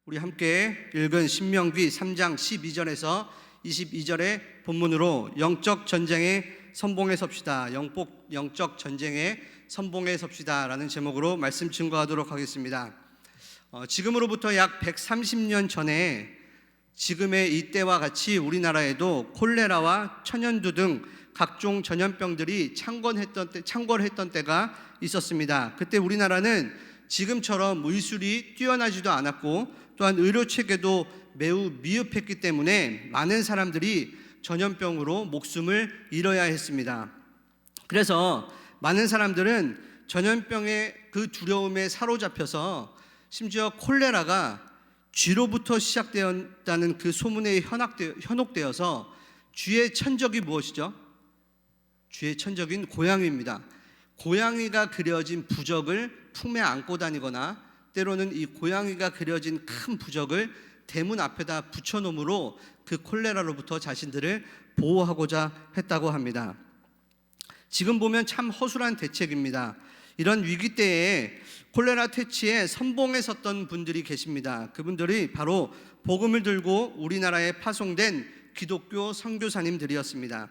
우리 함께 읽은 신명기 3장 12절에서 22절의 본문으로 영적 전쟁에 선봉에 섭시다. 영적 전쟁에 선봉에 섭시다 라는 제목으로 말씀 증거하도록 하겠습니다. 지금으로부터 약 130년 전에 지금의 이때와 같이 우리나라에도 콜레라와 천연두 등 각종 전염병들이 창궐했던 때가 있었습니다. 그때 우리나라는 지금처럼 의술이 뛰어나지도 않았고 또한 의료 체계도 매우 미흡했기 때문에 많은 사람들이 전염병으로 목숨을 잃어야 했습니다. 그래서 많은 사람들은 전염병의 그 두려움에 사로잡혀서 심지어 콜레라가 쥐로부터 시작되었다는 그 소문에 현혹되어서 쥐의 천적이 무엇이죠? 쥐의 천적인 고양이입니다. 고양이가 그려진 부적을 품에 안고 다니거나 때로는 이 고양이가 그려진 큰 부적을 대문 앞에다 붙여놓음으로 그 콜레라로부터 자신들을 보호하고자 했다고 합니다. 지금 보면 참 허술한 대책입니다. 이런 위기 때에 콜레라 퇴치에 선봉에 섰던 분들이 계십니다. 그분들이 바로 복음을 들고 우리나라에 파송된 기독교 선교사님들이었습니다.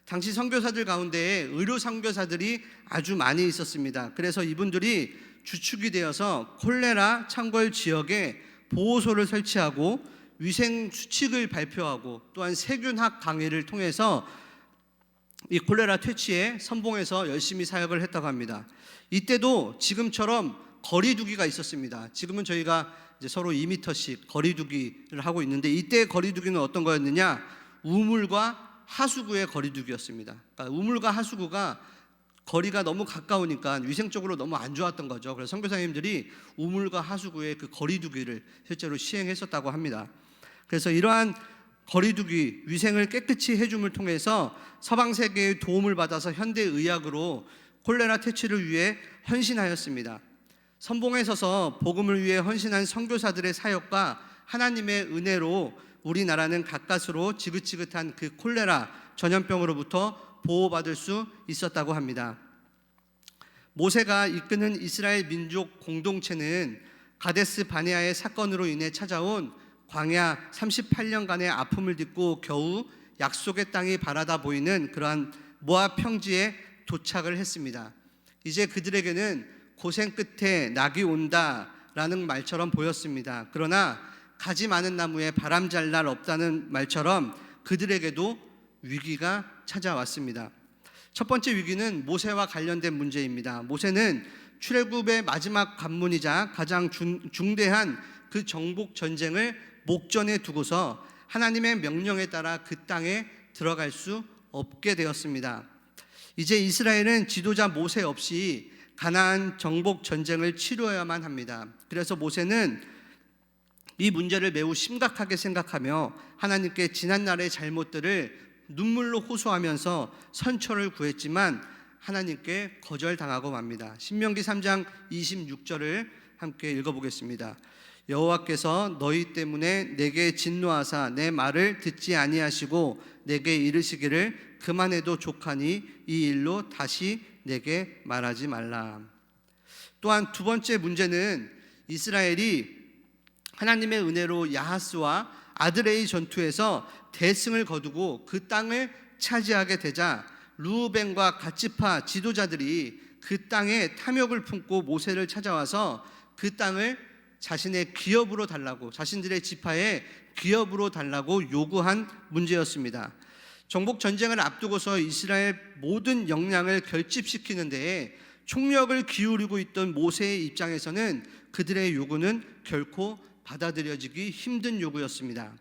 당시 선교사들 가운데에 의료 선교사들이 아주 많이 있었습니다. 그래서 이분들이 주축이 되어서 콜레라 창궐 지역에 보호소를 설치하고 위생 수칙을 발표하고 또한 세균학 강의를 통해서 이 콜레라 퇴치에 선봉해서 열심히 사역을 했다고 합니다. 이때도 지금처럼 거리두기가 있었습니다. 지금은 저희가 이제 서로 2m씩 거리두기를 하고 있는데 이때의 거리두기는 어떤 거였느냐? 우물과 하수구의 거리두기였습니다. 그러니까 우물과 하수구가 거리가 너무 가까우니까 위생적으로 너무 안 좋았던 거죠. 그래서 선교사님들이 우물과 하수구의 그 거리두기를 실제로 시행했었다고 합니다. 그래서 이러한 거리두기, 위생을 깨끗이 해줌을 통해서 서방 세계의 도움을 받아서 현대의학으로 콜레라 퇴치를 위해 헌신하였습니다. 선봉에 서서 복음을 위해 헌신한 선교사들의 사역과 하나님의 은혜로 우리나라는 가까스로 지긋지긋한 그 콜레라 전염병으로부터 보호받을 수 있었다고 합니다. 모세가 이끄는 이스라엘 민족 공동체는 가데스 바네아의 사건으로 인해 찾아온 광야 38년간의 아픔을 딛고 겨우 약속의 땅이 바라다 보이는 그러한 모압 평지에 도착을 했습니다. 이제 그들에게는 고생 끝에 낙이 온다라는 말처럼 보였습니다. 그러나 가지 많은 나무에 바람 잘 날 없다는 말처럼 그들에게도 위기가 찾아왔습니다. 첫 번째 위기는 모세와 관련된 문제입니다. 모세는 출애굽의 마지막 관문이자 가장 중대한 그 정복 전쟁을 목전에 두고서 하나님의 명령에 따라 그 땅에 들어갈 수 없게 되었습니다. 이제 이스라엘은 지도자 모세 없이 가나안 정복 전쟁을 치루어야만 합니다. 그래서 모세는 이 문제를 매우 심각하게 생각하며 하나님께 지난날의 잘못들을 눈물로 호소하면서 선처를 구했지만 하나님께 거절당하고 맙니다. 신명기 3장 26절을 함께 읽어보겠습니다. 여호와께서 너희 때문에 내게 진노하사 내 말을 듣지 아니하시고 내게 이르시기를 그만해도 족하니 이 일로 다시 내게 말하지 말라. 또한 두 번째 문제는 이스라엘이 하나님의 은혜로 야하스와 아드레이 전투에서 대승을 거두고 그 땅을 차지하게 되자 르우벤과 갓지파 지도자들이 그 땅에 탐욕을 품고 모세를 찾아와서 그 땅을 자신의 기업으로 달라고, 자신들의 지파의 기업으로 달라고 요구한 문제였습니다. 정복 전쟁을 앞두고서 이스라엘 모든 역량을 결집시키는 데에 총력을 기울이고 있던 모세의 입장에서는 그들의 요구는 결코 받아들여지기 힘든 요구였습니다.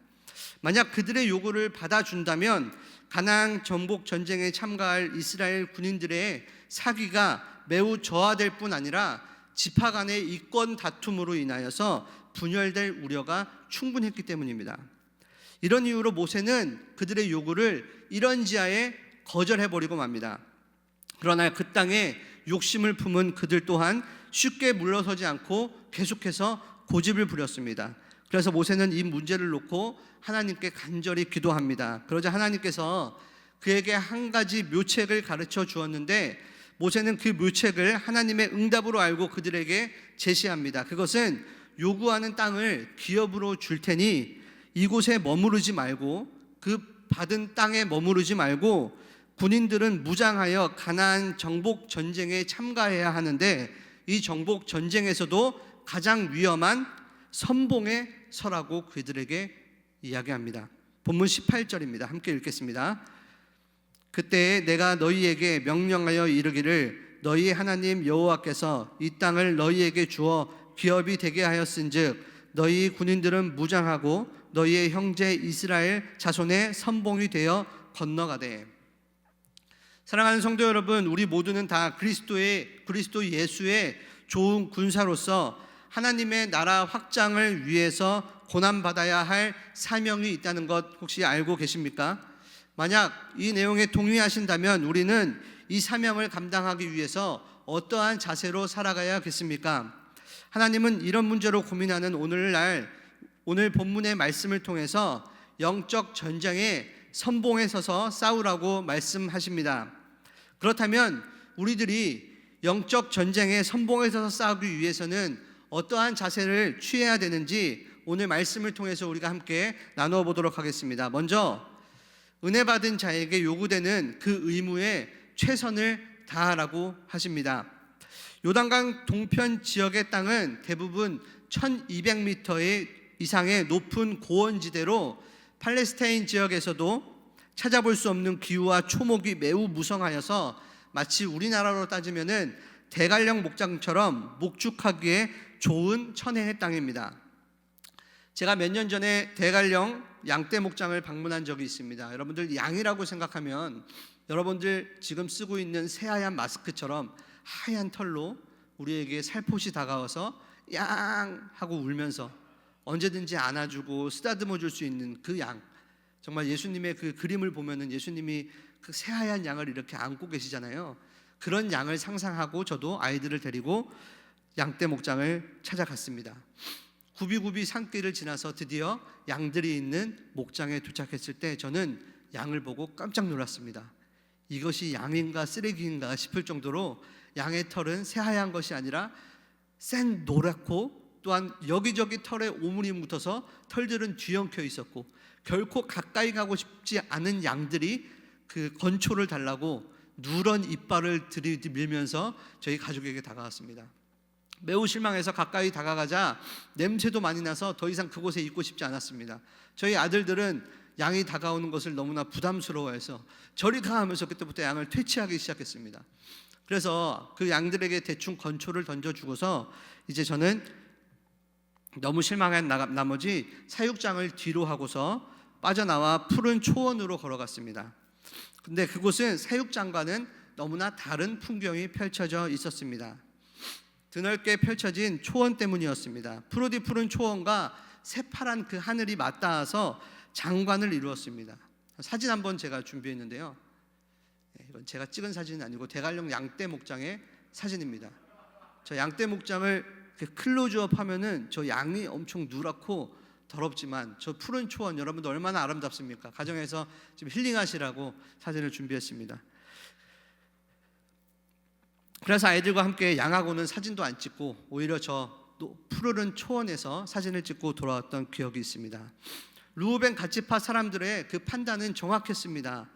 만약 그들의 요구를 받아준다면 가나안 정복 전쟁에 참가할 이스라엘 군인들의 사기가 매우 저하될 뿐 아니라 지파 간의 이권 다툼으로 인하여서 분열될 우려가 충분했기 때문입니다. 이런 이유로 모세는 그들의 요구를 이런지하에 거절해버리고 맙니다. 그러나 그 땅에 욕심을 품은 그들 또한 쉽게 물러서지 않고 계속해서 고집을 부렸습니다. 그래서 모세는 이 문제를 놓고 하나님께 간절히 기도합니다. 그러자 하나님께서 그에게 한 가지 묘책을 가르쳐 주었는데 모세는 그 묘책을 하나님의 응답으로 알고 그들에게 제시합니다. 그것은 요구하는 땅을 기업으로 줄 테니 이곳에 머무르지 말고 그 받은 땅에 머무르지 말고 군인들은 무장하여 가나안 정복 전쟁에 참가해야 하는데 이 정복 전쟁에서도 가장 위험한 선봉에 서라고 그들에게 이야기합니다. 본문 18절입니다. 함께 읽겠습니다. 그때 내가 너희에게 명령하여 이르기를 너희 하나님 여호와께서 이 땅을 너희에게 주어 기업이 되게 하였은즉 너희 군인들은 무장하고 너희의 형제 이스라엘 자손의 선봉이 되어 건너가되. 사랑하는 성도 여러분, 우리 모두는 다 그리스도 예수의 좋은 군사로서 하나님의 나라 확장을 위해서 고난받아야 할 사명이 있다는 것 혹시 알고 계십니까? 만약 이 내용에 동의하신다면 우리는 이 사명을 감당하기 위해서 어떠한 자세로 살아가야겠습니까? 하나님은 이런 문제로 고민하는 오늘 본문의 말씀을 통해서 영적 전쟁에 선봉에 서서 싸우라고 말씀하십니다. 그렇다면 우리들이 영적 전쟁에 선봉에 서서 싸우기 위해서는 어떠한 자세를 취해야 되는지 오늘 말씀을 통해서 우리가 함께 나누어 보도록 하겠습니다. 먼저 은혜 받은 자에게 요구되는 그 의무에 최선을 다하라고 하십니다. 요단강 동편 지역의 땅은 대부분 1200m 이상의 높은 고원지대로 팔레스타인 지역에서도 찾아볼 수 없는 기후와 초목이 매우 무성하여서 마치 우리나라로 따지면은 대관령 목장처럼 목축하기에 좋은 천혜의 땅입니다. 제가 몇 년 전에 대관령 양떼 목장을 방문한 적이 있습니다. 여러분들 양이라고 생각하면 여러분들 지금 쓰고 있는 새하얀 마스크처럼 하얀 털로 우리에게 살포시 다가와서 양 하고 울면서 언제든지 안아주고 쓰다듬어 줄 수 있는 그 양, 정말 예수님의 그 그림을 보면은 예수님이 그 새하얀 양을 이렇게 안고 계시잖아요. 그런 양을 상상하고 저도 아이들을 데리고 양떼 목장을 찾아갔습니다. 굽이굽이 산길을 지나서 드디어 양들이 있는 목장에 도착했을 때 저는 양을 보고 깜짝 놀랐습니다. 이것이 양인가 쓰레기인가 싶을 정도로 양의 털은 새하얀 것이 아니라 센 노랗고 또한 여기저기 털에 오물이 묻어서 털들은 뒤엉켜 있었고 결코 가까이 가고 싶지 않은 양들이 그 건초를 달라고 누런 이빨을 들이밀면서 저희 가족에게 다가왔습니다. 매우 실망해서 가까이 다가가자 냄새도 많이 나서 더 이상 그곳에 있고 싶지 않았습니다. 저희 아들들은 양이 다가오는 것을 너무나 부담스러워해서 저리 가 하면서 그때부터 양을 퇴치하기 시작했습니다. 그래서 그 양들에게 대충 건초를 던져주고서 이제 저는 너무 실망한 나머지 사육장을 뒤로 하고서 빠져나와 푸른 초원으로 걸어갔습니다. 근데 그곳은 사육장과는 너무나 다른 풍경이 펼쳐져 있었습니다. 드넓게 펼쳐진 초원 때문이었습니다. 푸르디 푸른 초원과 새파란 그 하늘이 맞닿아서 장관을 이루었습니다. 사진 한번 제가 준비했는데요. 이건 제가 찍은 사진은 아니고 대관령 양떼 목장의 사진입니다. 저 양떼 목장을 클로즈업 하면은 저 양이 엄청 누렇고 더럽지만 저 푸른 초원 여러분들 얼마나 아름답습니까? 가정에서 지금 힐링하시라고 사진을 준비했습니다. 그래서 아이들과 함께 양하고는 사진도 안 찍고 오히려 저 푸르른 초원에서 사진을 찍고 돌아왔던 기억이 있습니다. 르우벤 갓지파 사람들의 그 판단은 정확했습니다.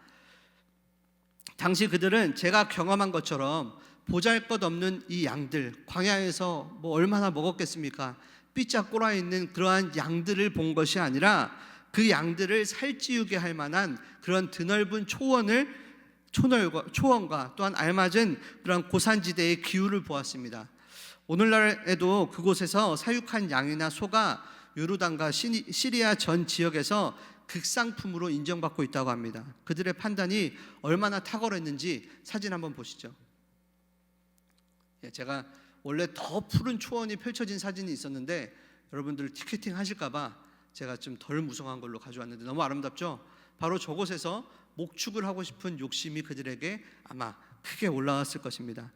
당시 그들은 제가 경험한 것처럼 보잘것없는 이 양들, 광야에서 뭐 얼마나 먹었겠습니까? 삐짝 꼴아 있는 그러한 양들을 본 것이 아니라 그 양들을 살찌우게 할 만한 그런 드넓은 초원과 또한 알맞은 그런 고산지대의 기후를 보았습니다. 오늘날에도 그곳에서 사육한 양이나 소가 요르단과 시리아 전 지역에서 극상품으로 인정받고 있다고 합니다. 그들의 판단이 얼마나 탁월했는지 사진 한번 보시죠. 제가 원래 더 푸른 초원이 펼쳐진 사진이 있었는데 여러분들 티켓팅 하실까봐 제가 좀 덜 무성한 걸로 가져왔는데 너무 아름답죠? 바로 저곳에서 목축을 하고 싶은 욕심이 그들에게 아마 크게 올라왔을 것입니다.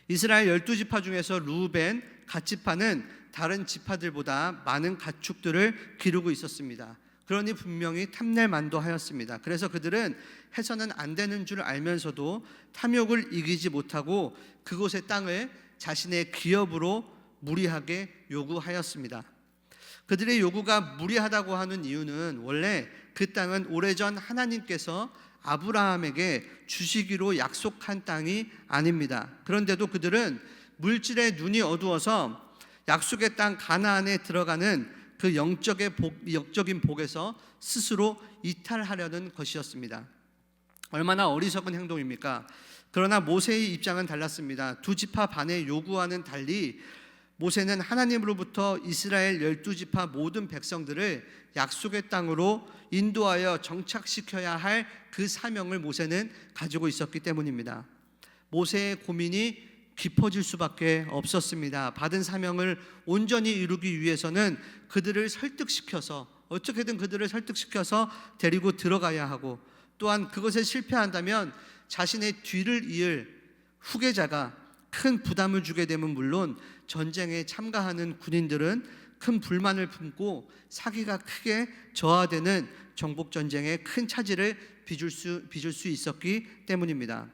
이스라엘 12지파 중에서 르우벤, 갓지파는 다른 지파들보다 많은 가축들을 기르고 있었습니다. 그러니 분명히 탐낼만도 하였습니다. 그래서 그들은 해서는 안 되는 줄 알면서도 탐욕을 이기지 못하고 그곳의 땅을 자신의 기업으로 무리하게 요구하였습니다. 그들의 요구가 무리하다고 하는 이유는 원래 그 땅은 오래전 하나님께서 아브라함에게 주시기로 약속한 땅이 아닙니다. 그런데도 그들은 물질의 눈이 어두워서 약속의 땅 가나안에 들어가는 그 영적인 복에서 스스로 이탈하려는 것이었습니다. 얼마나 어리석은 행동입니까? 그러나 모세의 입장은 달랐습니다. 두 지파 반의 요구와는 달리 모세는 하나님으로부터 이스라엘 12지파 모든 백성들을 약속의 땅으로 인도하여 정착시켜야 할 그 사명을 모세는 가지고 있었기 때문입니다. 모세의 고민이 깊어질 수밖에 없었습니다. 받은 사명을 온전히 이루기 위해서는 그들을 설득시켜서 어떻게든 그들을 설득시켜서 데리고 들어가야 하고, 또한 그것에 실패한다면 자신의 뒤를 이을 후계자가 큰 부담을 주게 되면 물론 전쟁에 참가하는 군인들은 큰 불만을 품고 사기가 크게 저하되는 정복전쟁에 큰 차질을 빚을 수 있었기 때문입니다.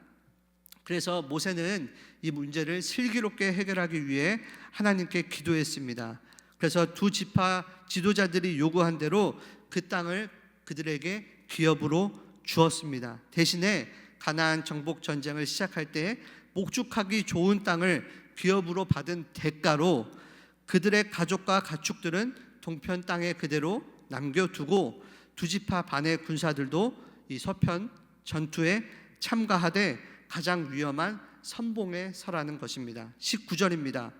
그래서 모세는 이 문제를 슬기롭게 해결하기 위해 하나님께 기도했습니다. 그래서 두 지파 지도자들이 요구한 대로 그 땅을 그들에게 기업으로 주었습니다. 대신에 가나안 정복 전쟁을 시작할 때 목축하기 좋은 땅을 기업으로 받은 대가로 그들의 가족과 가축들은 동편 땅에 그대로 남겨두고 두 지파 반의 군사들도 이 서편 전투에 참가하되 가장 위험한 선봉에 서라는 것입니다. 19절입니다.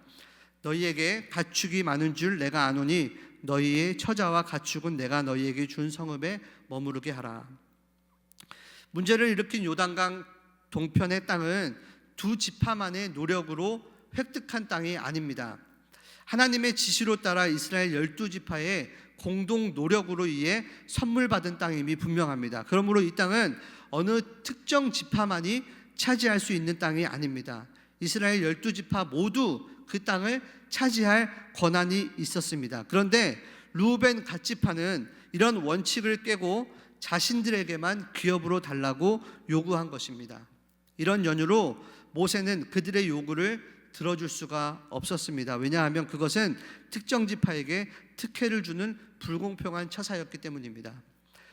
너희에게 가축이 많은 줄 내가 아노니 너희의 처자와 가축은 내가 너희에게 준 성읍에 머무르게 하라. 문제를 일으킨 요단강 동편의 땅은 두 지파만의 노력으로 획득한 땅이 아닙니다. 하나님의 지시로 따라 이스라엘 12지파의 공동 노력으로 의해 선물 받은 땅임이 분명합니다. 그러므로 이 땅은 어느 특정 지파만이 차지할 수 있는 땅이 아닙니다. 이스라엘 12지파 모두 그 땅을 차지할 권한이 있었습니다. 그런데 르우벤 갓지파는 이런 원칙을 깨고 자신들에게만 기업으로 달라고 요구한 것입니다. 이런 연유로 모세는 그들의 요구를 들어줄 수가 없었습니다. 왜냐하면 그것은 특정 지파에게 특혜를 주는 불공평한 처사였기 때문입니다.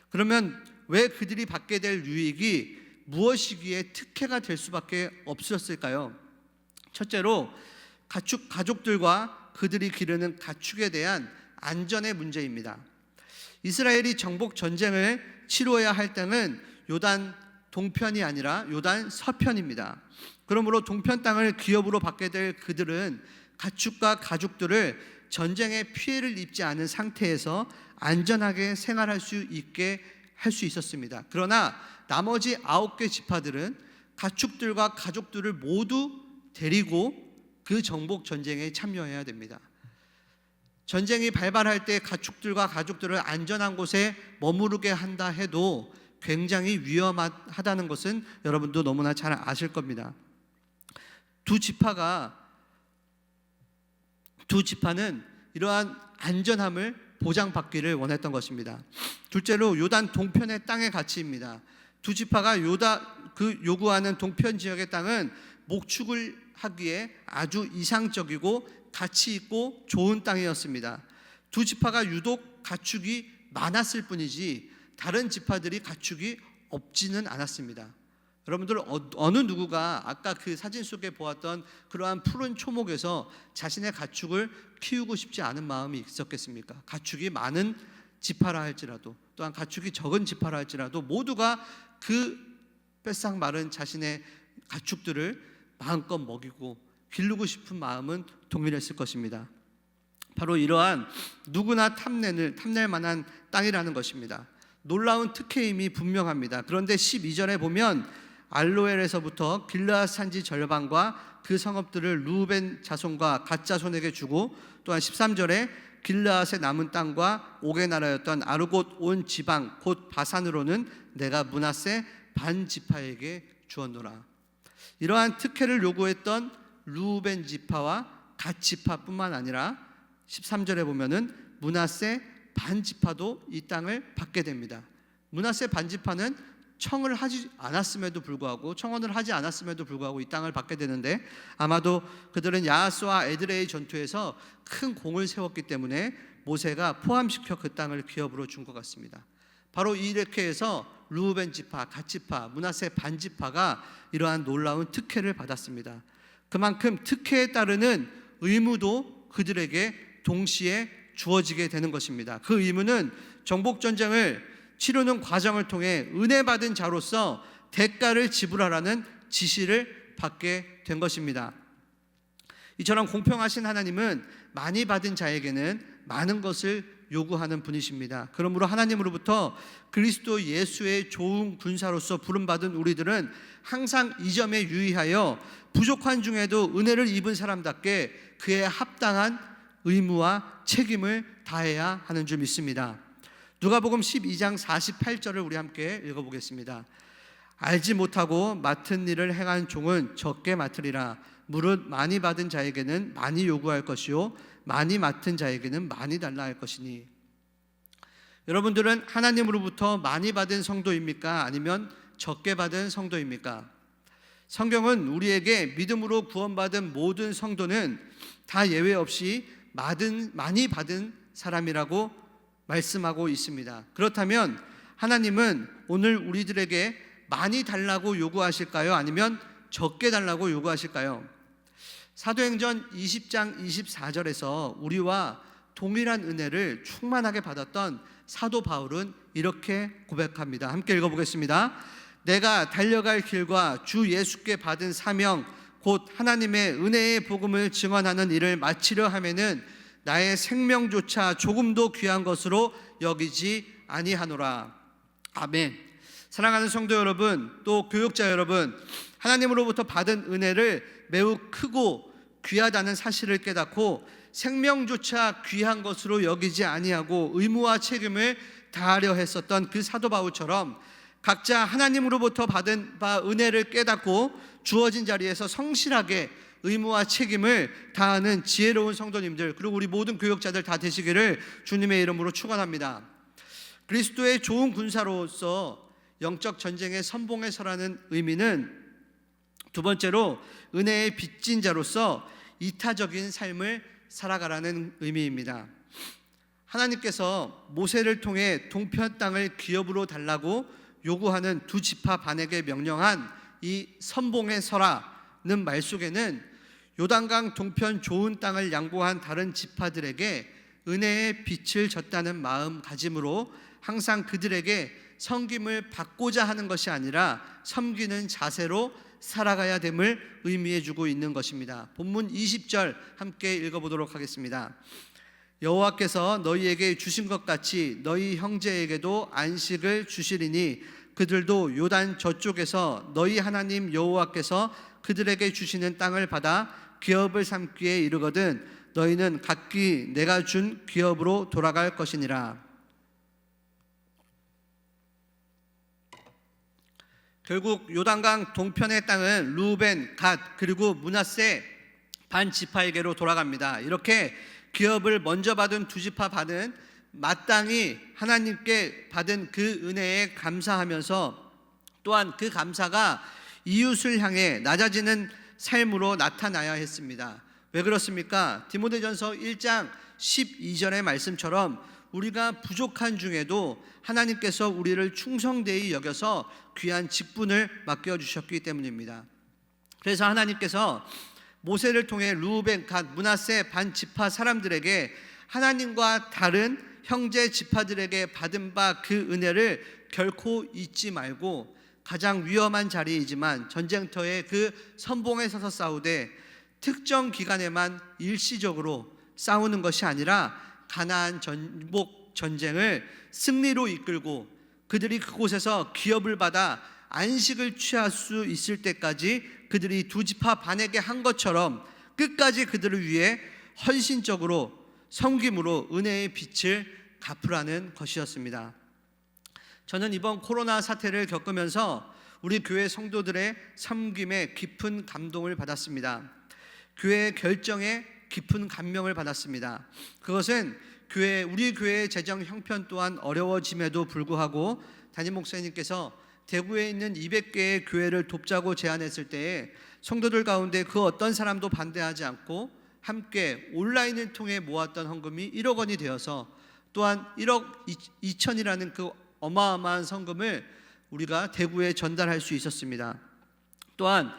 그러면 왜 그들이 받게 될 유익이 무엇이기에 특혜가 될 수밖에 없었을까요? 첫째로 가족들과 그들이 기르는 가축에 대한 안전의 문제입니다. 이스라엘이 정복 전쟁을 치러야 할 땅은 요단 동편이 아니라 요단 서편입니다. 그러므로 동편 땅을 기업으로 받게 될 그들은 가축과 가족들을 전쟁의 피해를 입지 않은 상태에서 안전하게 생활할 수 있게 할 수 있었습니다. 그러나 나머지 9개 지파들은 가축들과 가족들을 모두 데리고 그 정복 전쟁에 참여해야 됩니다. 전쟁이 발발할 때 가축들과 가족들을 안전한 곳에 머무르게 한다 해도 굉장히 위험하다는 것은 여러분도 너무나 잘 아실 겁니다. 두 지파는 이러한 안전함을 보장받기를 원했던 것입니다. 둘째로 요단 동편의 땅의 가치입니다. 두 지파가 요구하는 동편 지역의 땅은 목축을 하기에 아주 이상적이고 가치 있고 좋은 땅이었습니다. 두 지파가 유독 가축이 많았을 뿐이지 다른 지파들이 가축이 없지는 않았습니다. 여러분들 어느 누구가 아까 그 사진 속에 보았던 그러한 푸른 초목에서 자신의 가축을 키우고 싶지 않은 마음이 있었겠습니까? 가축이 많은 지파라 할지라도, 또한 가축이 적은 지파라 할지라도 모두가 그 뺏상 마른 자신의 가축들을 마음껏 먹이고 기르고 싶은 마음은 동일했을 것입니다. 바로 이러한 누구나 탐낼 만한 땅이라는 것입니다. 놀라운 특혜임이 분명합니다. 그런데 12절에 보면 알로엘에서부터 길르앗 산지 절반과 그 성읍들을 르우벤 자손과 갓 자손에게 주고, 또한 13절에 길르앗의 남은 땅과 옥의 나라였던 아르곳 온 지방 곧 바산으로는 내가 므낫세 반 지파에게 주었노라. 이러한 특혜를 요구했던 르우벤 지파와 갓 지파뿐만 아니라 13절에 보면은 므낫세 반 지파도 이 땅을 받게 됩니다. 므낫세 반 지파는 청원을 하지 않았음에도 불구하고 이 땅을 받게 되는데, 아마도 그들은 야하스와 에드레의 전투에서 큰 공을 세웠기 때문에 모세가 포함시켜 그 땅을 기업으로 준 것 같습니다. 바로 이렇게 해서 르우벤 지파, 갓 지파, 므낫세 반 지파가 이러한 놀라운 특혜를 받았습니다. 그만큼 특혜에 따르는 의무도 그들에게 동시에 주어지게 되는 것입니다. 그 의무는 정복전쟁을 치르는 과정을 통해 은혜 받은 자로서 대가를 지불하라는 지시를 받게 된 것입니다. 이처럼 공평하신 하나님은 많이 받은 자에게는 많은 것을 요구하는 분이십니다. 그러므로 하나님으로부터 그리스도 예수의 좋은 군사로서 부름받은 우리들은 항상 이 점에 유의하여 부족한 중에도 은혜를 입은 사람답게 그에 합당한 의무와 책임을 다해야 하는 줄 믿습니다. 누가복음 12장 48절을 우리 함께 읽어보겠습니다. 알지 못하고 맡은 일을 행한 종은 적게 맡으리라. 무릇 많이 받은 자에게는 많이 요구할 것이요 많이 맡은 자에게는 많이 달라 할 것이니. 여러분들은 하나님으로부터 많이 받은 성도입니까? 아니면 적게 받은 성도입니까? 성경은 우리에게 믿음으로 구원받은 모든 성도는 다 예외 없이 많이 받은 사람이라고 말씀하고 있습니다. 그렇다면 하나님은 오늘 우리들에게 많이 달라고 요구하실까요? 아니면 적게 달라고 요구하실까요? 사도행전 20장 24절에서 우리와 동일한 은혜를 충만하게 받았던 사도 바울은 이렇게 고백합니다. 함께 읽어보겠습니다. 내가 달려갈 길과 주 예수께 받은 사명 곧 하나님의 은혜의 복음을 증언하는 일을 마치려 하면은 나의 생명조차 조금도 귀한 것으로 여기지 아니하노라. 아멘. 사랑하는 성도 여러분, 또 교육자 여러분, 하나님으로부터 받은 은혜를 매우 크고 귀하다는 사실을 깨닫고 생명조차 귀한 것으로 여기지 아니하고 의무와 책임을 다하려 했었던 그 사도 바울처럼 각자 하나님으로부터 받은 바 은혜를 깨닫고 주어진 자리에서 성실하게 의무와 책임을 다하는 지혜로운 성도님들, 그리고 우리 모든 교역자들 다 되시기를 주님의 이름으로 축원합니다. 그리스도의 좋은 군사로서 영적 전쟁의 선봉에 서라는 의미는 두 번째로 은혜의 빚진 자로서 이타적인 삶을 살아가라는 의미입니다. 하나님께서 모세를 통해 동편 땅을 기업으로 달라고 요구하는 두 지파 반에게 명령한 이 선봉에 서라는 말 속에는 요단강 동편 좋은 땅을 양보한 다른 지파들에게 은혜의 빛을 줬다는 마음가짐으로 항상 그들에게 섬김을 받고자 하는 것이 아니라 섬기는 자세로 살아가야 됨을 의미해 주고 있는 것입니다. 본문 20절 함께 읽어보도록 하겠습니다. 여호와께서 너희에게 주신 것 같이 너희 형제에게도 안식을 주시리니 그들도 요단 저쪽에서 너희 하나님 여호와께서 그들에게 주시는 땅을 받아 기업을 삼기에 이르거든 너희는 각기 내가 준 기업으로 돌아갈 것이니라. 결국 요단강 동편의 땅은 르우벤, 갓 그리고 므낫세 반 지파에게로 돌아갑니다. 이렇게 기업을 먼저 받은 두 지파 반은 마땅히 하나님께 받은 그 은혜에 감사하면서 또한 그 감사가 이웃을 향해 낮아지는 삶으로 나타나야 했습니다. 왜 그렇습니까? 디모데전서 1장 12절의 말씀처럼 우리가 부족한 중에도 하나님께서 우리를 충성되이 여겨서 귀한 직분을 맡겨주셨기 때문입니다. 그래서 하나님께서 모세를 통해 르우벤, 갓, 므낫세 반 지파 사람들에게 하나님과 다른 형제 지파들에게 받은 바 그 은혜를 결코 잊지 말고 가장 위험한 자리이지만 전쟁터의 그 선봉에 서서 싸우되 특정 기간에만 일시적으로 싸우는 것이 아니라 가나안 전복 전쟁을 승리로 이끌고 그들이 그곳에서 기업을 받아 안식을 취할 수 있을 때까지 그들이 두 지파 반에게 한 것처럼 끝까지 그들을 위해 헌신적으로 섬김으로 은혜의 빛을 갚으라는 것이었습니다. 저는 이번 코로나 사태를 겪으면서 우리 교회 성도들의 섬김에 깊은 감동을 받았습니다. 교회의 결정에 깊은 감명을 받았습니다. 그것은 우리 교회의 재정 형편 또한 어려워짐에도 불구하고 담임 목사님께서 대구에 있는 200개의 교회를 돕자고 제안했을 때에 성도들 가운데 그 어떤 사람도 반대하지 않고 함께 온라인을 통해 모았던 헌금이 1억 원이 되어서 또한 1억 2천이라는 그 어마어마한 성금을 우리가 대구에 전달할 수 있었습니다. 또한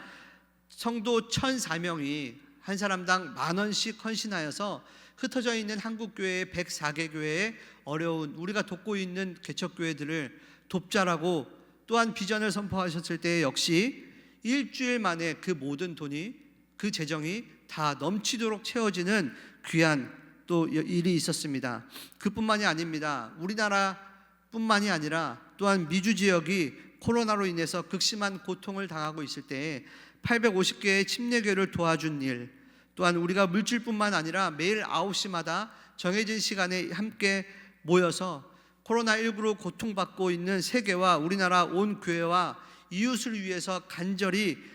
성도 1,004명이 한 사람당 10,000원씩 헌신하여서 흩어져 있는 한국교회 104개 교회에 어려운 우리가 돕고 있는 개척교회들을 돕자라고 또한 비전을 선포하셨을 때 역시 일주일 만에 그 모든 돈이 그 재정이 다 넘치도록 채워지는 귀한 또 일이 있었습니다. 그뿐만이 아닙니다. 우리나라뿐만이 아니라 또한 미주 지역이 코로나로 인해서 극심한 고통을 당하고 있을 때에 850개의 침례교회를 도와준 일, 또한 우리가 물질뿐만 아니라 매일 9시마다 정해진 시간에 함께 모여서 코로나19로 고통받고 있는 세계와 우리나라 온 교회와 이웃을 위해서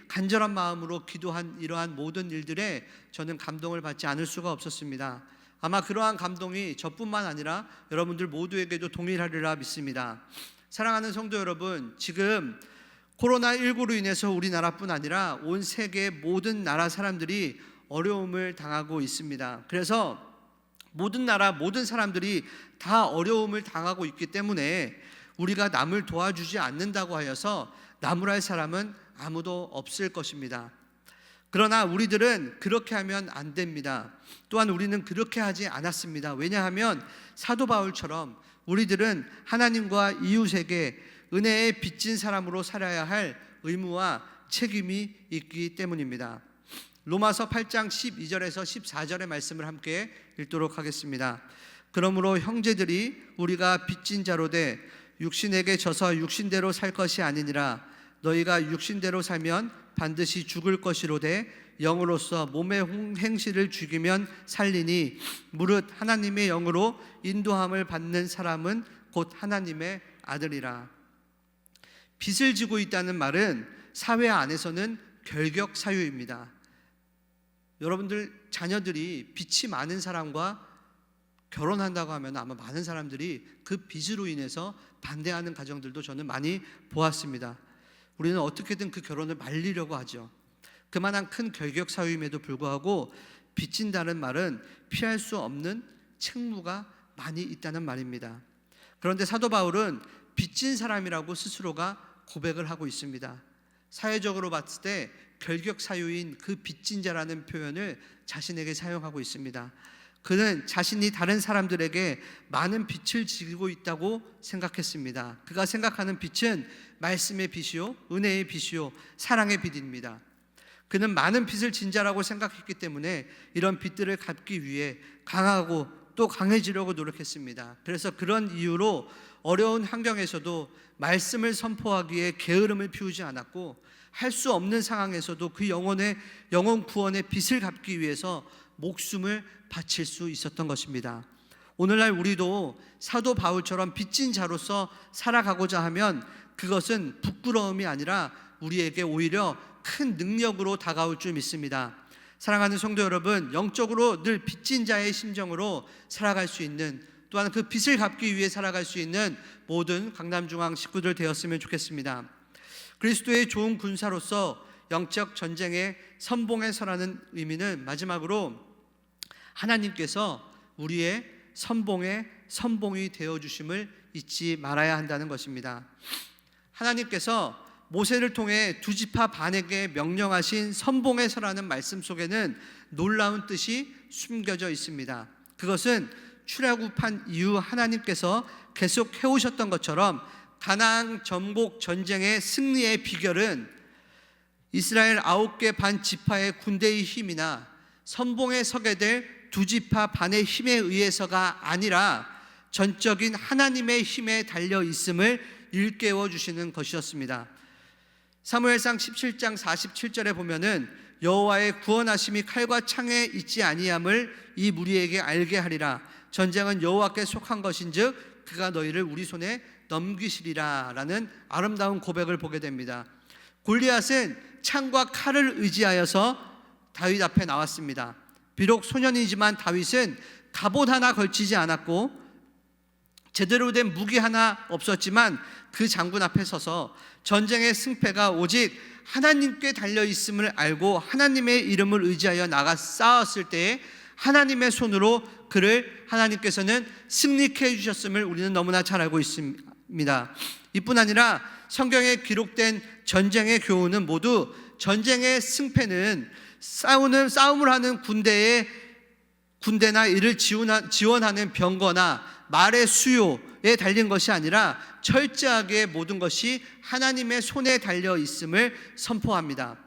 간절한 마음으로 기도한 이러한 모든 일들에 저는 감동을 받지 않을 수가 없었습니다. 아마 그러한 감동이 저뿐만 아니라 여러분들 모두에게도 동일하리라 믿습니다. 사랑하는 성도 여러분, 지금 코로나19로 인해서 우리나라뿐 아니라 온 세계의 모든 나라 사람들이 어려움을 당하고 있습니다. 그래서 모든 나라 모든 사람들이 다 어려움을 당하고 있기 때문에 우리가 남을 도와주지 않는다고 하여서 나무랄 사람은 아무도 없을 것입니다. 그러나 우리들은 그렇게 하면 안 됩니다. 또한 우리는 그렇게 하지 않았습니다. 왜냐하면 사도 바울처럼 우리들은 하나님과 이웃에게 은혜에 빚진 사람으로 살아야 할 의무와 책임이 있기 때문입니다. 로마서 8장 12절에서 14절의 말씀을 함께 읽도록 하겠습니다. 그러므로 형제들이 우리가 빚진 자로 돼 육신에게 져서 육신대로 살 것이 아니니라. 너희가 육신대로 살면 반드시 죽을 것이로되 영으로서 몸의 행실을 죽이면 살리니 무릇 하나님의 영으로 인도함을 받는 사람은 곧 하나님의 아들이라. 빚을 지고 있다는 말은 사회 안에서는 결격 사유입니다. 여러분들 자녀들이 빚이 많은 사람과 결혼한다고 하면 아마 많은 사람들이 그 빚으로 인해서 반대하는 가정들도 저는 많이 보았습니다. 우리는 어떻게든 그 결혼을 말리려고 하죠. 그만한 큰 결격 사유임에도 불구하고 빚진다는 말은 피할 수 없는 책무가 많이 있다는 말입니다. 그런데 사도 바울은 빚진 사람이라고 스스로가 고백을 하고 있습니다. 사회적으로 봤을 때 결격 사유인 그 빚진 자라는 표현을 자신에게 사용하고 있습니다. 그는 자신이 다른 사람들에게 많은 빚을 지고 있다고 생각했습니다. 그가 생각하는 빚은 말씀의 빚이요, 은혜의 빚이요, 사랑의 빚입니다. 그는 많은 빚을 진 자라고 생각했기 때문에 이런 빚들을 갚기 위해 강하고 또 강해지려고 노력했습니다. 그래서 그런 이유로 어려운 환경에서도 말씀을 선포하기에 게으름을 피우지 않았고 할 수 없는 상황에서도 그 영혼 구원의 빚을 갚기 위해서 목숨을 바칠 수 있었던 것입니다. 오늘날 우리도 사도 바울처럼 빚진 자로서 살아가고자 하면 그것은 부끄러움이 아니라 우리에게 오히려 큰 능력으로 다가올 줄 믿습니다. 사랑하는 성도 여러분, 영적으로 늘 빚진 자의 심정으로 살아갈 수 있는, 또한 그 빚을 갚기 위해 살아갈 수 있는 모든 강남중앙 식구들 되었으면 좋겠습니다. 그리스도의 좋은 군사로서 영적 전쟁의 선봉에 서라는 의미는 마지막으로 하나님께서 우리의 선봉이 되어주심을 잊지 말아야 한다는 것입니다. 하나님께서 모세를 통해 두 지파 반에게 명령하신 선봉에 서라는 말씀 속에는 놀라운 뜻이 숨겨져 있습니다. 그것은 출애굽한 이후 하나님께서 계속 해오셨던 것처럼 가나안 정복 전쟁의 승리의 비결은 이스라엘 9개 반 지파의 군대의 힘이나 선봉에 서게 될 두 지파 반의 힘에 의해서가 아니라 전적인 하나님의 힘에 달려 있음을 일깨워 주시는 것이었습니다. 사무엘상 17장 47절에 보면은 여호와의 구원하심이 칼과 창에 있지 아니함을 이 무리에게 알게 하리라. 전쟁은 여호와께 속한 것인즉 그가 너희를 우리 손에 넘기시리라 라는 아름다운 고백을 보게 됩니다. 골리앗은 창과 칼을 의지하여서 다윗 앞에 나왔습니다. 비록 소년이지만 다윗은 갑옷 하나 걸치지 않았고 제대로 된 무기 하나 없었지만 그 장군 앞에 서서 전쟁의 승패가 오직 하나님께 달려있음을 알고 하나님의 이름을 의지하여 나가 싸웠을 때에 하나님의 손으로 그를 하나님께서는 승리케 해주셨음을 우리는 너무나 잘 알고 있습니다. 이뿐 아니라 성경에 기록된 전쟁의 교훈은 모두 전쟁의 승패는 싸움을 하는 군대나 이를 지원하는 병거나 말의 수요에 달린 것이 아니라 철저하게 모든 것이 하나님의 손에 달려 있음을 선포합니다.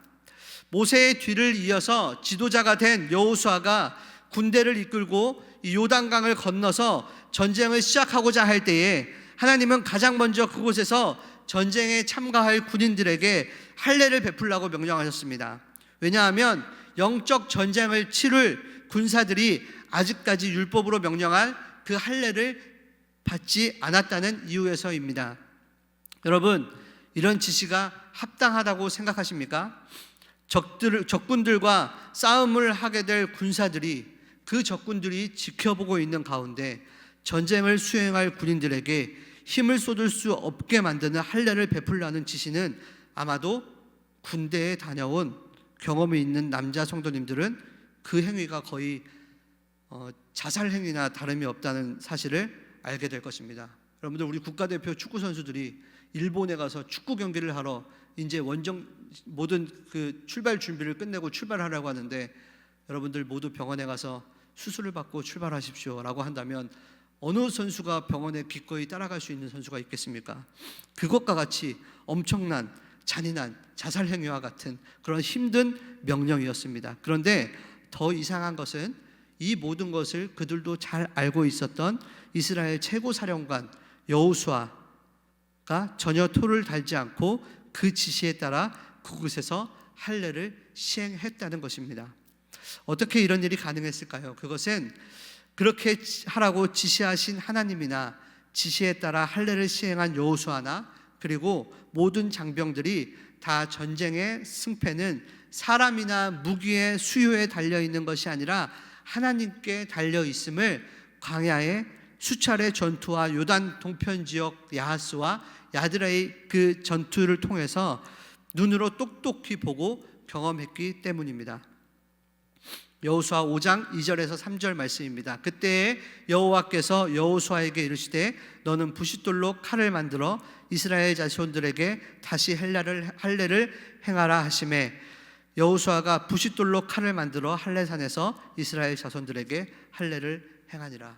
모세의 뒤를 이어서 지도자가 된 여호수아가 군대를 이끌고 요단강을 건너서 전쟁을 시작하고자 할 때에 하나님은 가장 먼저 그곳에서 전쟁에 참가할 군인들에게 할례를 베풀라고 명령하셨습니다. 왜냐하면 영적 전쟁을 치를 군사들이 아직까지 율법으로 명령한 그 할례를 받지 않았다는 이유에서입니다. 여러분, 이런 지시가 합당하다고 생각하십니까? 적군들과 싸움을 하게 될 군사들이, 그 적군들이 지켜보고 있는 가운데 전쟁을 수행할 군인들에게 힘을 쏟을 수 없게 만드는 할례를 베풀라는 지시는 아마도 군대에 다녀온 경험이 있는 남자 성도님들은 그 행위가 거의 자살 행위나 다름이 없다는 사실을 알게 될 것입니다. 여러분들, 우리 국가대표 축구 선수들이 일본에 가서 축구 경기를 하러 이제 모든 그 출발 준비를 끝내고 출발하려고 하는데, 여러분들 모두 병원에 가서 수술을 받고 출발하십시오라고 한다면 어느 선수가 병원에 기꺼이 따라갈 수 있는 선수가 있겠습니까? 그것과 같이 엄청난 잔인한 자살 행위와 같은 그런 힘든 명령이었습니다. 그런데 더 이상한 것은 이 모든 것을 그들도 잘 알고 있었던 이스라엘 최고 사령관 여호수아가 전혀 토를 달지 않고 그 지시에 따라 그곳에서 할례를 시행했다는 것입니다. 어떻게 이런 일이 가능했을까요? 그것은 그렇게 하라고 지시하신 하나님이나 지시에 따라 할례를 시행한 여호수아나 그리고 모든 장병들이 다 전쟁의 승패는 사람이나 무기의 수요에 달려있는 것이 아니라 하나님께 달려있음을 광야의 수차례 전투와 요단 동편 지역 야하스와 야드라의 그 전투를 통해서 눈으로 똑똑히 보고 경험했기 때문입니다. 여호수아 5장 2절에서 3절 말씀입니다. 그때 여호와께서 여호수아에게 이르시되 너는 부싯돌로 칼을 만들어 이스라엘 자손들에게 다시 할례를 행하라 하시매 여호수아가 부싯돌로 칼을 만들어 할례산에서 이스라엘 자손들에게 할례를 행하니라.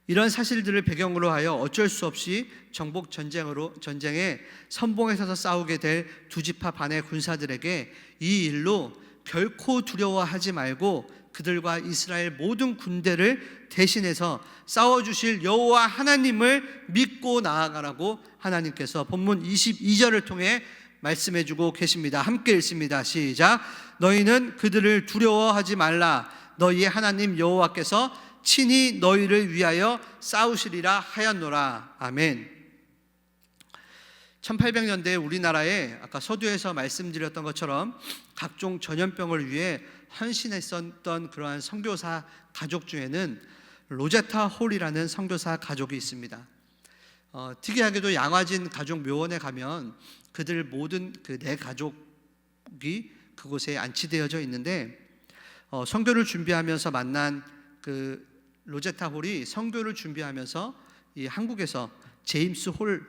이런 사실들을 배경으로 하여 어쩔 수 없이 정복 전쟁에 선봉에 서서 싸우게 될 두 지파 반의 군사들에게 이 일로 결코 두려워하지 말고 그들과 이스라엘 모든 군대를 대신해서 싸워주실 여호와 하나님을 믿고 나아가라고 하나님께서 본문 22절을 통해 말씀해주고 계십니다. 함께 읽습니다. 시작. 너희는 그들을 두려워하지 말라. 너희의 하나님 여호와께서 친히 너희를 위하여 싸우시리라 하였노라. 아멘. 1800년대 우리나라에 아까 서두에서 말씀드렸던 것처럼 각종 전염병을 위해 헌신했었던 그러한 선교사 가족 중에는 로제타 홀이라는 선교사 가족이 있습니다. 특이하게도 양화진 가족 묘원에 가면 그들 모든 그 네 가족이 그곳에 안치되어져 있는데 선교를 준비하면서 만난 그 로제타 홀이 선교를 준비하면서 이 한국에서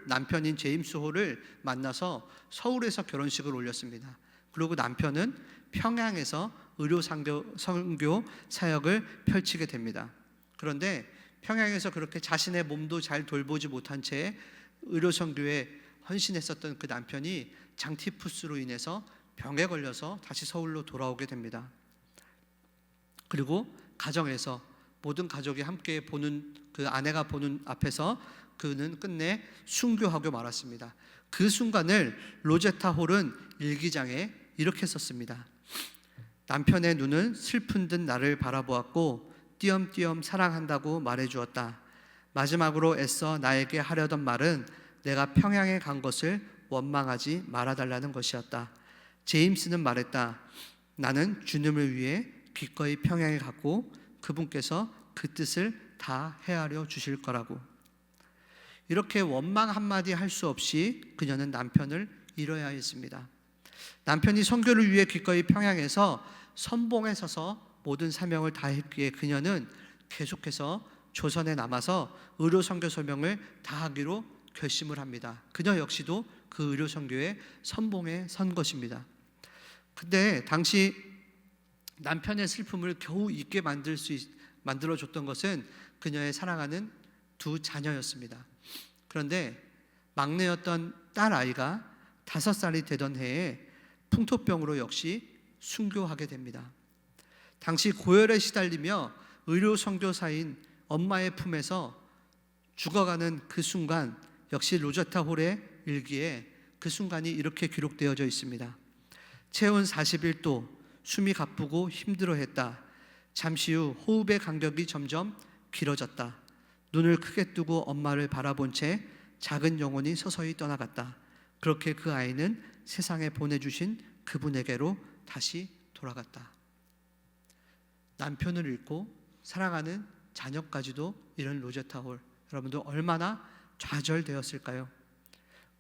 남편인 제임스 홀을 만나서 서울에서 결혼식을 올렸습니다. 그리고 남편은 평양에서 의료 선교 사역을 펼치게 됩니다. 그런데 평양에서 그렇게 자신의 몸도 잘 돌보지 못한 채 의료 선교에 헌신했었던 그 남편이 장티푸스로 인해서 병에 걸려서 다시 서울로 돌아오게 됩니다. 그리고 가정에서 모든 가족이 함께 보는 그 아내가 보는 앞에서 그는 끝내 순교하고 말았습니다. 그 순간을 로제타 홀은 일기장에 이렇게 썼습니다. 남편의 눈은 슬픈 듯 나를 바라보았고 띄엄띄엄 사랑한다고 말해주었다. 마지막으로 애써 나에게 하려던 말은 내가 평양에 간 것을 원망하지 말아달라는 것이었다. 제임스는 말했다. 나는 주님을 위해 기꺼이 평양에 갔고 그분께서 그 뜻을 다 헤아려 주실 거라고. 이렇게 원망 한마디 할 수 없이 그녀는 남편을 잃어야 했습니다. 남편이 선교를 위해 기꺼이 평양에서 선봉에 서서 모든 사명을 다했기에 그녀는 계속해서 조선에 남아서 의료 선교 소명을 다하기로 결심을 합니다. 그녀 역시도 그 의료 선교의 선봉에 선 것입니다. 근데 당시 남편의 슬픔을 겨우 잊게 만들어줬던 것은 그녀의 사랑하는 두 자녀였습니다. 그런데 막내였던 딸 아이가 5살이 되던 해에 풍토병으로 역시 순교하게 됩니다. 당시 고열에 시달리며 의료 선교사인 엄마의 품에서 죽어가는 그 순간, 역시 로제타 홀의 일기에 그 순간이 이렇게 기록되어져 있습니다. 체온 41도, 숨이 가쁘고 힘들어했다. 잠시 후 호흡의 간격이 점점 길어졌다. 눈을 크게 뜨고 엄마를 바라본 채 작은 영혼이 서서히 떠나갔다. 그렇게 그 아이는 세상에 보내주신 그분에게로 다시 돌아갔다. 남편을 잃고 사랑하는 자녀까지도 잃은 로제타 홀, 여러분들 얼마나 좌절되었을까요?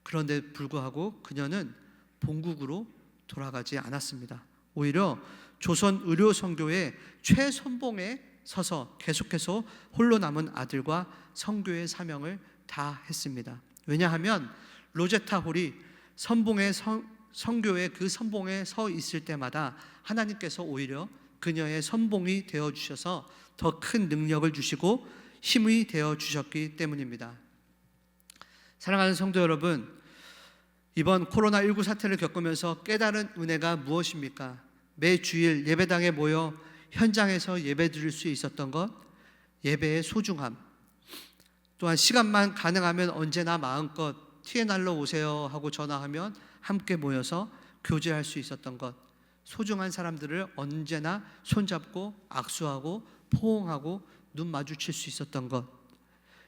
그런데 불구하고 그녀는 본국으로 돌아가지 않았습니다. 오히려 조선 의료 선교의 최선봉에 서서 계속해서 홀로 남은 아들과 선교의 사명을 다 했습니다. 왜냐하면 로제타 홀이 선교의 그 선봉에 서 있을 때마다 하나님께서 오히려 그녀의 선봉이 되어 주셔서 더 큰 능력을 주시고 힘이 되어 주셨기 때문입니다. 사랑하는 성도 여러분, 이번 코로나19 사태를 겪으면서 깨달은 은혜가 무엇입니까? 매 주일 예배당에 모여 현장에서 예배드릴 수 있었던 것, 예배의 소중함, 또한 시간만 가능하면 언제나 마음껏 TNR로 오세요 하고 전화하면 함께 모여서 교제할 수 있었던 것, 소중한 사람들을 언제나 손잡고 악수하고 포옹하고 눈 마주칠 수 있었던 것,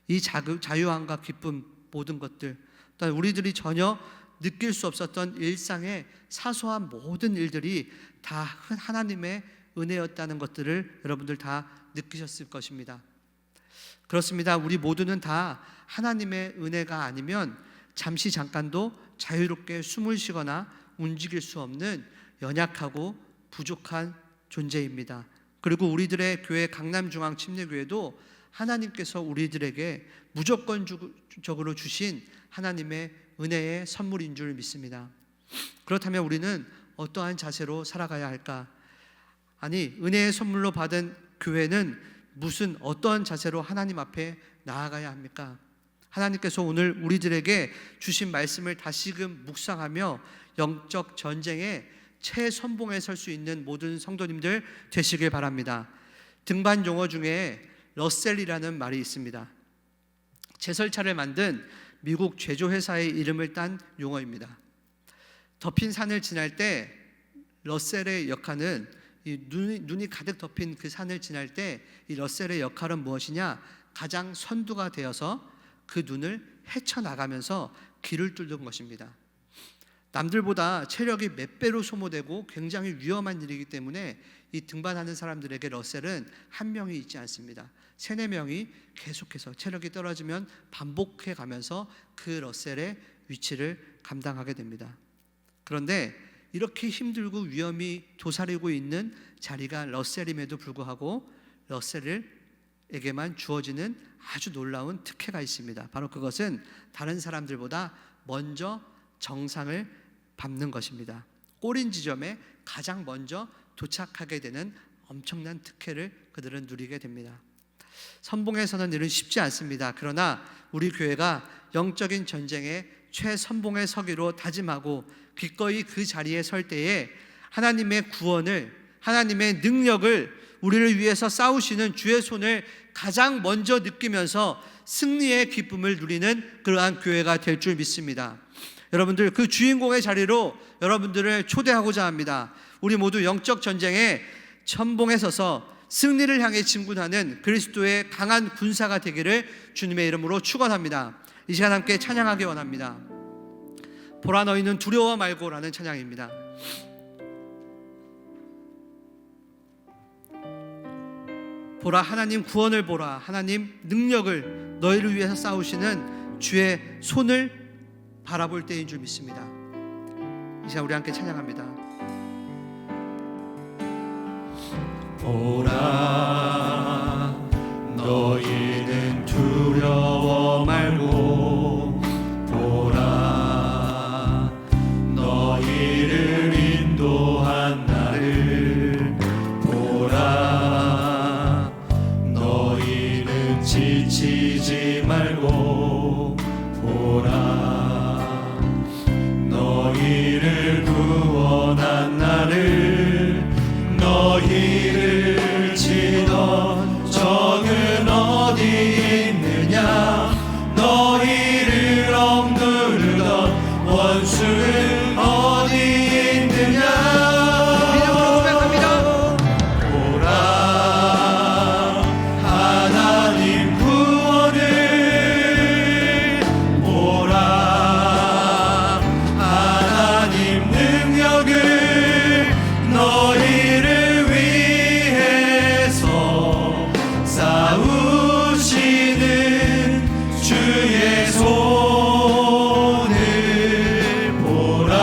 이 자유함과 기쁨, 모든 것들, 또한 우리들이 전혀 느낄 수 없었던 일상의 사소한 모든 일들이 다 하나님의 은혜였다는 것들을 여러분들 다 느끼셨을 것입니다. 그렇습니다. 우리 모두는 다 하나님의 은혜가 아니면 잠시 잠깐도 자유롭게 숨을 쉬거나 움직일 수 없는 연약하고 부족한 존재입니다. 그리고 우리들의 교회 강남중앙침례교회도 하나님께서 우리들에게 무조건적으로 주신 하나님의 은혜의 선물인 줄 믿습니다. 그렇다면 우리는 어떠한 자세로 살아가야 할까? 아니, 은혜의 선물로 받은 교회는 무슨 어떠한 자세로 하나님 앞에 나아가야 합니까? 하나님께서 오늘 우리들에게 주신 말씀을 다시금 묵상하며 영적 전쟁에 최선봉에 설 수 있는 모든 성도님들 되시길 바랍니다. 등반 용어 중에 러셀이라는 말이 있습니다. 제설차를 만든 미국 제조회사의 이름을 딴 용어입니다. 덮인 산을 지날 때 러셀의 역할은 눈이 가득 덮인 그 산을 지날 때 이 러셀의 역할은 무엇이냐? 가장 선두가 되어서 그 눈을 헤쳐나가면서 길을 뚫는 것입니다. 남들보다 체력이 몇 배로 소모되고 굉장히 위험한 일이기 때문에 이 등반하는 사람들에게 러셀은 한 명이 있지 않습니다. 3-4명이 계속해서 체력이 떨어지면 반복해 가면서 그 러셀의 위치를 감당하게 됩니다. 그런데 이렇게 힘들고 위험이 도사리고 있는 자리가 러셀임에도 불구하고 러셀에게만 주어지는 아주 놀라운 특혜가 있습니다. 바로 그것은 다른 사람들보다 먼저 정상을 밟는 것입니다. 꼬린 지점에 가장 먼저 도착하게 되는 엄청난 특혜를 그들은 누리게 됩니다. 선봉에서는 일은 쉽지 않습니다. 그러나 우리 교회가 영적인 전쟁에 최선봉에 서기로 다짐하고 기꺼이 그 자리에 설 때에 하나님의 구원을, 하나님의 능력을, 우리를 위해서 싸우시는 주의 손을 가장 먼저 느끼면서 승리의 기쁨을 누리는 그러한 교회가 될 줄 믿습니다. 여러분들, 그 주인공의 자리로 여러분들을 초대하고자 합니다. 우리 모두 영적 전쟁에 선봉에 서서 승리를 향해 진군하는 그리스도의 강한 군사가 되기를 주님의 이름으로 축원합니다. 이 시간 함께 찬양하기 원합니다. 보라 너희는 두려워 말고라는 찬양입니다. 보라 하나님 구원을 보라, 하나님 능력을, 너희를 위해서 싸우시는 주의 손을 바라볼 때인 줄 믿습니다. 이 시간 우리 함께 찬양합니다. 보라 너희는 두려워 말고, 보라 너희를 인도한 나를, 보라 너희는 지치지 말고, 보라 너희를 구원한 나를, 너희를 치던 적은 어디 있느냐, 너희를 억누르던 원수는 어디 있느냐. 믿음으로 고백합니다. 보라 하나님 구원을, 보라 하나님 능력을, 너희를 위해서 싸우시는 주의 손을 보라.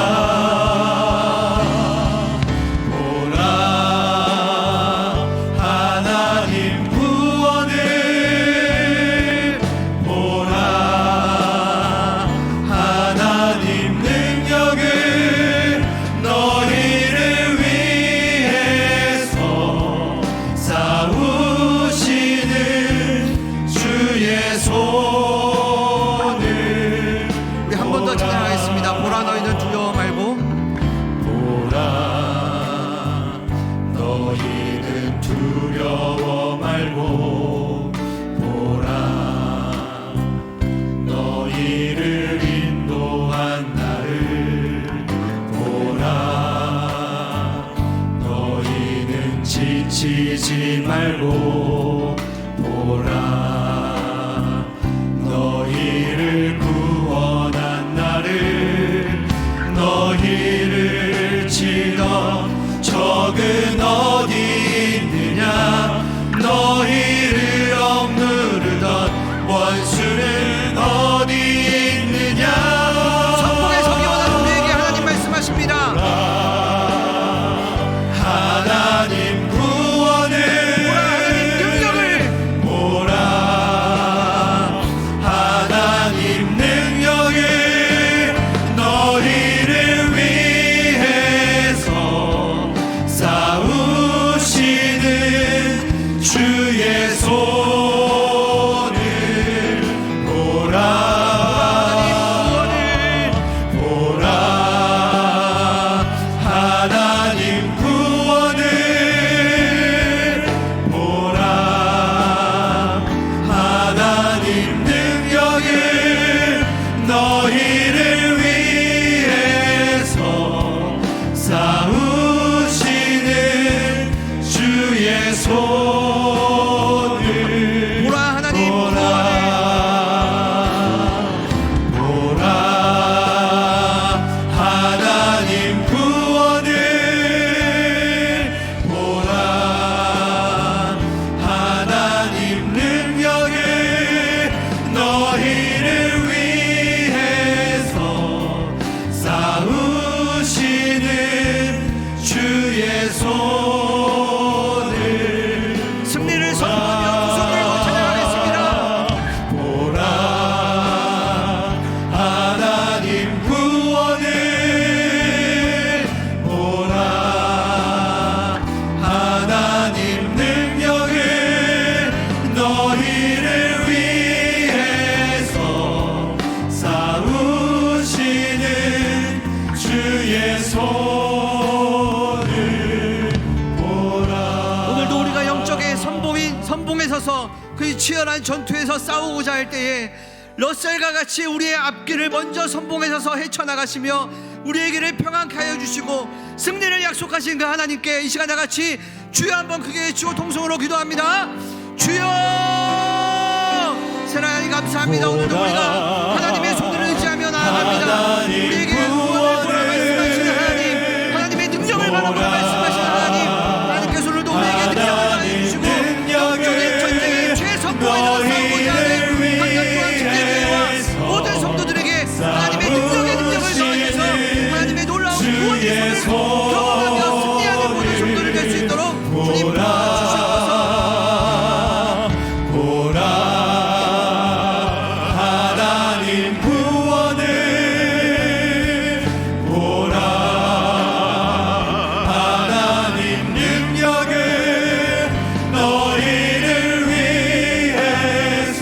보라 하나님 구원을, 보라 하나님 능력을, 너희를 위해서 싸우시는 주의 손을. 우리 한 번 더 찬양하겠습니다. 보라 너희는 두려워 말고, 보라 너희는 두려워 말고, 보라 너희를 인도한 나를, 보라 너희는 지치지 말고, 보라 너희를 구원한 나를, 너희를 치던 적은 어디 있느냐, 너희를 억누르던 원수는 어디 있느냐. 선봉에 서기 원하는 우리에게 하나님 말씀하십니다. 하나님 구원을, 보라 하나님 능력을, 보라 하나님 능력을, 너희를 위해서 싸우시는 주의 손을 보라. 보라 하나님 구원을, 보라 하나님 능력을, 너희를 위해서 싸우시는 주의 손을 보라 하나님 구원을, 보라 하나님 구원을, 보라 하나님 능력을, 너희를 위해서 싸우시는 주의 손을 승리를 선포하며 두 손을 들고 찬양하겠습니다. 보라 하나님 구원을, 보라 하나님 능력을, 너희를 위해서 싸우시는 주의 손을 보라. 오늘도 우리가 영적의 선봉에 서서 그 치열한 전투에서 싸우고자 할 때에 러셀과 같이 우리의 앞길을 먼저 선봉에 서서 헤쳐나가시며 우리에게를 평안케 하여 주시고 승리를 약속하신 그 하나님께 이 시간 다 같이 주여 한번 크게 외치고 통성으로 기도합니다. 주여 하나님 감사합니다. 오늘도 우리가 하나님의 손을 의지하며 나아갑니다. 우리에게 구원을 보라 말씀하시는 하나님, 하나님의 능력을 바라보라 말씀하시는 하나님, 하나님께서 오늘도 우리에게 능력을 더해주시고 영적인 하나님의 강력한 집회와 모든 성도들에게 하나님의 능력의 능력을 더하셔서 하나님의 놀라운 구원의 손을 경험하며 승리하는 모든 성도를 될 수 있도록 주님 도와주시옵소서. 보라 하나님 구원을 보라 하나님 능력을 너희를 위해서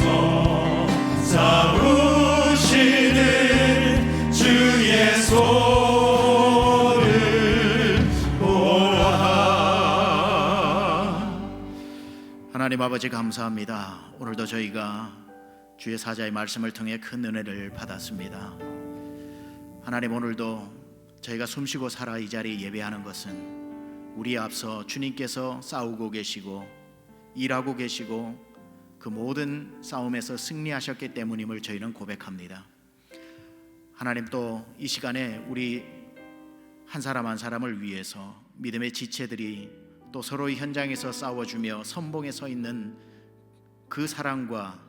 싸우시는 주의 손을 보라. 하나님 아버지 감사합니다. 오늘도 저희가 주의 사자의 말씀을 통해 큰 은혜를 받았습니다. 하나님, 오늘도 저희가 숨쉬고 살아 이 자리에 예배하는 것은 우리 앞서 주님께서 싸우고 계시고 일하고 계시고 그 모든 싸움에서 승리하셨기 때문임을 저희는 고백합니다. 하나님, 또 이 시간에 우리 한 사람 한 사람을 위해서 믿음의 지체들이 또 서로의 현장에서 싸워주며 선봉에 서 있는 그 사랑과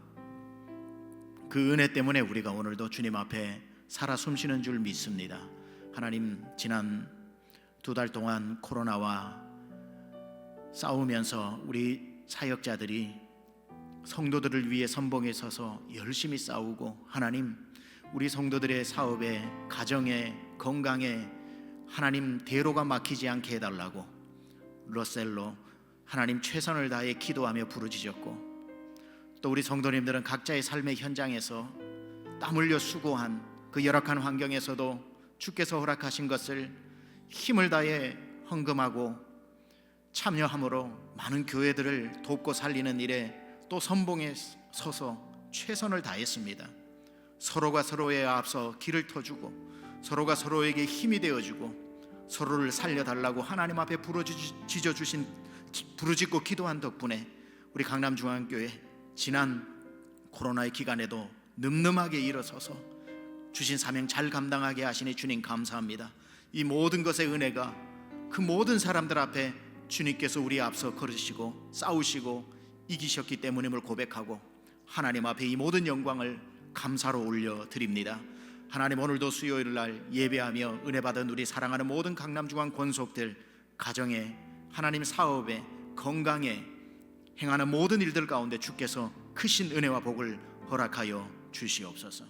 그 은혜 때문에 우리가 오늘도 주님 앞에 살아 숨쉬는 줄 믿습니다. 하나님, 지난 2달 동안 코로나와 싸우면서 우리 사역자들이 성도들을 위해 선봉에 서서 열심히 싸우고, 하나님, 우리 성도들의 사업에, 가정에, 건강에 하나님 대로가 막히지 않게 해달라고 러셀로 하나님 최선을 다해 기도하며 부르짖었고, 또 우리 성도님들은 각자의 삶의 현장에서 땀 흘려 수고한 그 열악한 환경에서도 주께서 허락하신 것을 힘을 다해 헌금하고 참여함으로 많은 교회들을 돕고 살리는 일에 또 선봉에 서서 최선을 다했습니다. 서로가 서로에 앞서 길을 터주고 서로가 서로에게 힘이 되어주고 서로를 살려달라고 하나님 앞에 부르짖고 기도한 덕분에 우리 강남중앙교회 지난 코로나의 기간에도 늠름하게 일어서서 주신 사명 잘 감당하게 하시니 주님 감사합니다. 이 모든 것의 은혜가 그 모든 사람들 앞에 주님께서 우리 앞서 걸으시고 싸우시고 이기셨기 때문임을 고백하고 하나님 앞에 이 모든 영광을 감사로 올려드립니다. 하나님, 오늘도 수요일 날 예배하며 은혜 받은 우리 사랑하는 모든 강남중앙 권속들 가정에, 하나님 사업에, 건강에 행하는 모든 일들 가운데 주께서 크신 은혜와 복을 허락하여 주시옵소서.